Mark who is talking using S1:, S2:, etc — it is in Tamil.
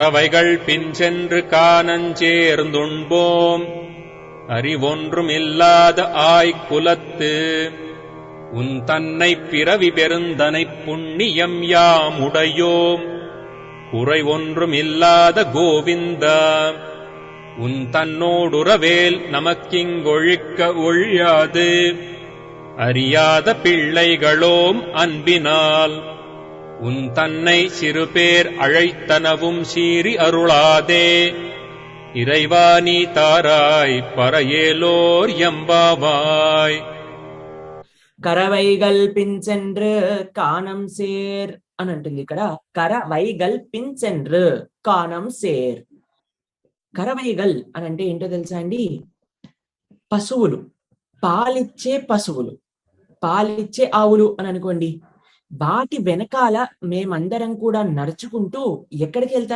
S1: அவைகள் பின் சென்று காணஞ்சேர்ந்துண்போம் அறிவொன்றும் இல்லாத ஆய்குலத்து உன் தன்னை பிறவி பெருந்தனைப் புண்ணியம் யாம் உடையோம் குறை ஒன்றும் இல்லாத கோவிந்தா உன் தன்னோடுறவேல் நமக்கிங்கொழிக்க ஒழியாது அறியாத பிள்ளைகளோம் அன்பினால் உன் தன்னை சிறுபேர் அழைத்தனவும் சீறி அருளாதே இறைவா நீ தாராய் பரையேலோர் எம்பாவாய்.
S2: కరవైగల్ పించెండ్రు కానం సేర్ అని అంటుంది ఇక్కడ. కరవైగల్ పించెండ్రు కానం సేర్. కరవైగల్ అని అంటే ఏంటో తెలుసా అండి? పశువులు, పాలిచ్చే పశువులు, పాలిచ్చే ఆవులు అని అనుకోండి. వాటి వెనకాల మేమందరం కూడా నడుచుకుంటూ ఎక్కడికి వెళ్తాం?